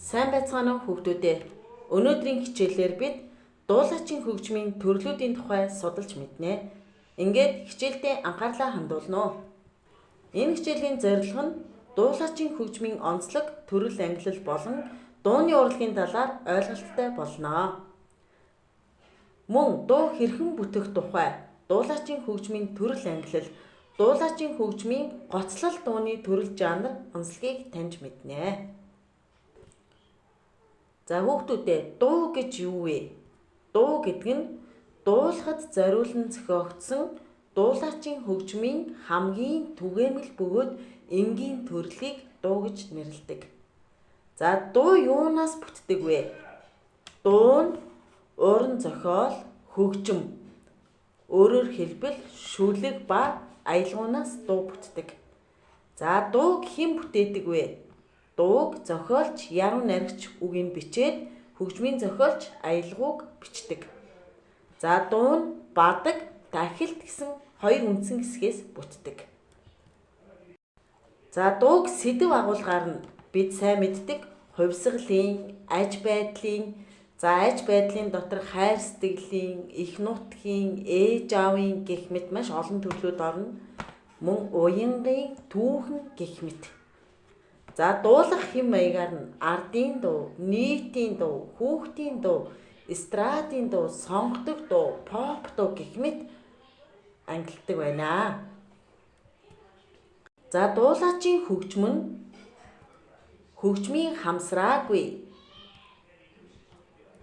Сайн байцгаана уу хүүхдүүдээ. Өнөөдрийн хичээлээр бид дуулаачийн хөгжмийн төрлүүдийн тухай судалж мэднэ. Ингээд хичээлдээ анхаарлаа хандуулно уу. Энэ хичээлийн зорилго нь дуулаачийн хөгжмийн онцлог, төрөл ангилал болон дууны урлагийн талаар ойлголттой болно. Мөн дуу хэрхэн бүтэх тухай, дуулаачийн хөгжмийн төрөл ангилал, дуулаачийн хөгжмийн гоцлол дууны төрөл жанр онцлогийг таньж мэднэ. За хүүхдүүдээ дуу гэж юу вэ? Дуу гэдэг нь дуулахад зориулан зохиогдсон дуулаачийн хөгжмийн хамгийн түгээмэл бөгөөд энгийн төрлийг дуу гэж нэрлэдэг. За дуу юунаас бүтдэг вэ? Дуу нь уран зохиол, хөгжим, өөрөөр хэлбэл шүлэг ба аялгуунаас дуу бүтдэг. За дууг хэн бүтээдэг вэ? Дууг зохиолч, яруу найрагч үгийг бичээд хөгжмийн зохиолч аялгауг бичдэг. За дуу нь бадаг, тахилт гэсэн хоёр үндсэн хэсгээс бүтдэг. За дууг сэдэв агуулгаар нь бид сайн мэддэг хувьсгалын, аж байдлын дотор хайр сэтгэлийн, их нутгийн, ээж аавын гэх мэт маш олон төрлүүд орно. Мөн уянгын, түүхэн гэх мэт. За дуулах хэм маягаар нь ардын дуу, нийтийн дуу, хүүхдийн дуу, эстрадын дуу, сонгодог дуу, поп дуу гэх мэт ангилдаг байна. За дуулаачийн хөгжим нь хөгжмийн хамсраагүй,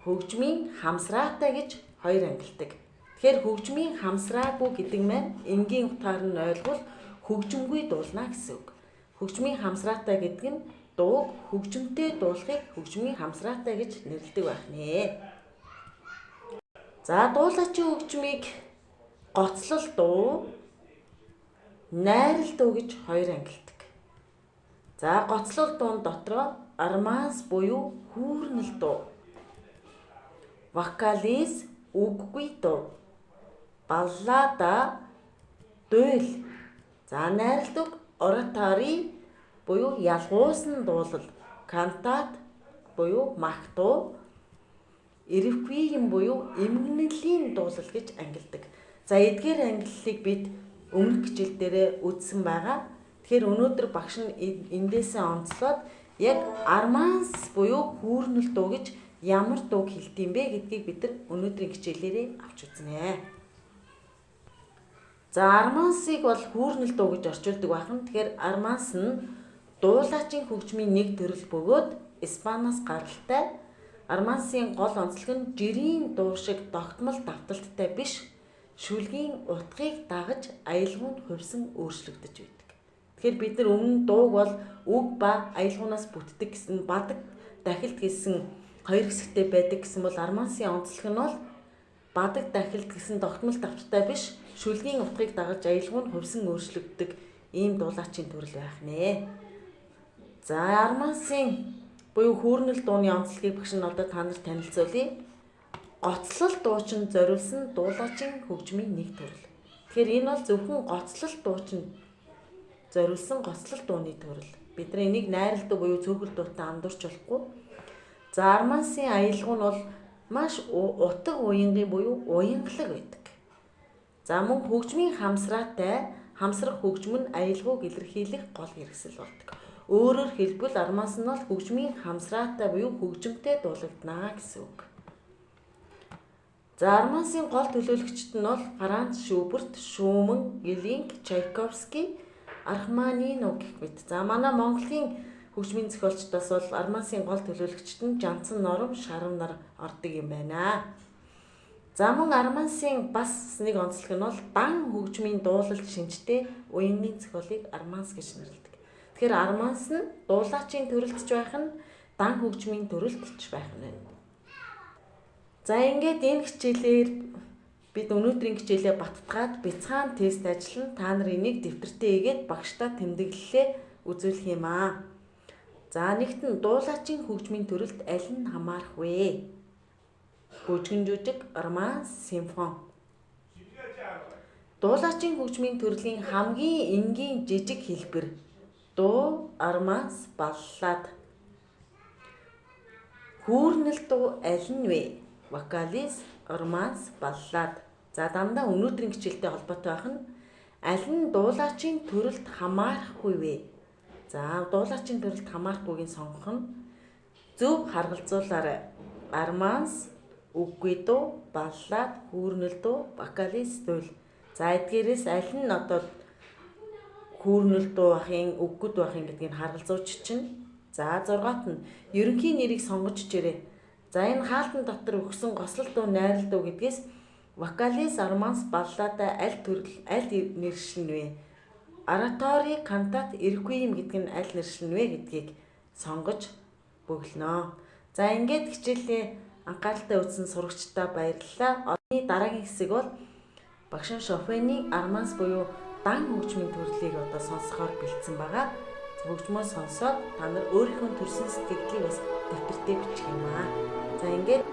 хөгжмийн хамсраатай гэж хоёр ангилдаг. Тэгэхээр хөгжмийн хамсраагүй гэдэг маань энгийн утгаар нь ойлгвол хөгжимгүй дуулна гэсэн үг. Хөгжмийн хамсраатай гэдэг нь дууг хөгжимтэй дуулахыг хөгжмийн хамсраатай гэж нэрлэдэг байх нэ. За дуулаачийн хөгжмийг гоцлол дуу, найрал дуу гэж хоёр ангилдаг. За гоцлол дуун дотроо арманс буюу хүүрнэл дуу, вокализ үггүй дуу, баллада, дуйл, за найрал дуу оратори буюу ялгуусан дуулал, кантат буюу мах дуу, реквием буюу эмгэнэлийн дуулал гэж ангилдаг. За эдгээр ангиллалыг бид өмнөх хичээл дээр үзсэн байгаа. Тэгэхээр өнөөдөр багш нь эндээсээ онцлоод яг арманс буюу хүүрнэл дуу гэж ямар дууг хэлдэм бэ гэдгийг бид нар өнөөдрийн хичээлээрээ авч үзнэ. За армансыг бол хүүрнэл дуу гэж орчуулдаг байна. Тэгэхээр арманс нь дуулаачийн хөгжмийн нэг төрөл бөгөөд Испаниас гаралтай. Армансын гол онцлог нь жирийн дуу шиг тогтмол давталттай биш, шүлгийн утгыг дагаж аялгаунд хувьсан өөрчлөгдөж байдаг. Тэгэхээр бид нар өмнө дууг бол үг ба аялгуунаас бүтдэг гэсэн бадаг, дахилт гэсэн хоёр хэсэгтэй байдаг гэсэн бол армансын онцлог нь бол бадаг, дахилт гэсэн тогтмол давталтай биш, шүлгийн утгыг дагаж аялгаунд хувьсан өөрчлөгддөг ийм дуулаачийн төрөл байх нэ. За армансын буюу хүүрнэл дууны онцлогийг багш нь одоо та нарт танилцуулъя. Гоцлол дуучин зориулсан дуулаачийн хөгжмийн нэг төрөл. Тэгэхээр энэ бол зөвхөн гоцлол дуучин зориулсан гоцлол дууны төрөл. Бид нар энийг найрал дуу буюу цөөхөл дуутай андуурч болохгүй. За армансын аялгау нь бол маш утга уянгийн буюу уянгалаг байдаг. За мөн хөгжмийн хамсраатай, хамсрах хөгжим нь аялгауг илэрхийлэх гол хэрэгсэл болдог. Өөрөөр хэлбэл арманс нь бол хөгжмийн хамсраатай буюу хөгжимтэй дуулагдана гэсэн үг. За армансын гол төлөөлөгчд нь бол Франц Шуберт, Шуман, Глинк, Чайковский, Рахманино гэх мэт. За манай Монголын хөгжмийн зохиолчдоос бол армансын гол төлөөлөгчд нь Жанцан Нором, Шарав нар ордог юм байна. За мөн армансын бас нэг онцлог нь бол дан хөгжмийн дуулалт шинжтэй уянгийн зохиолыг арманс гэж нэрлэдэг. Тэгэхээр арманс нь дуулаачийн төрөлтч байх нь дан хөгжмийн төрөлтч байх нь. За ингээд энэ хичээлээр бид өнөөдрийн хичээлээ баттгаад бяцхан тест ажил нь та нар энийг дэвтэртээ ийгээд багштай тэмдэглэлээ үзүүлэх юм аа. За нэгтэн дуулаачийн хөгжмийн төрөлд аль нь хамаарах вэ? Бүжгэн жүжиг, романс, симфони. Дуулаачийн хөгжмийн төрлийн хамгийн энгийн жижиг хэлбэр дуу, романс, баллад. Хүүрнэл дуу аль нь вэ? Вокализ, романс, баллад. За дандаа өнөөдрийн хичээлтэй холбоотой байх нь аль нь дуулаачийн төрөлд хамаарахгүй вэ? За дуулаачийн төрөлд хамаарахгүйг сонгох нь зөв харгалзуулаарай. Романс, үгүй дуу, баллад, хүүрнэл дуу, вокализ, туйл. За эдгээрээс аль нь одоо хүүрнэл дуу ахын, үгүй дуу ахын гэдгийг харгалзууч чинь. За 6-т нь ерөнхий нэрийг сонгож чирээ. За энэ хаалтан дотор өгсөн гослол дуу, найрал дуу гэдгээс вокализ, романс, баллада аль нэршил нь вэ? Ораторий, кантат, реквием гэдэг нь аль нэршил нь вэ гэдгийг сонгож бөглөнө. За ингээд хичээлээ анхааралтай үзсэн сурагчдаа баярлалаа. Одооний дараагийн хэсэг бол багшин Шопений романс буюу дан хөгжмийн төрлийг одоо сонсохоор бэлдсэн байгаа. Хөгжмөө сонсоод та нар өөрийнхөө төрсэн сэтгэлдлийг бас дэвтэр дээр бичих юм аа. За ингээд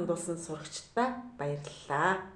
хандуулсан сурагчдаа баярлалаа.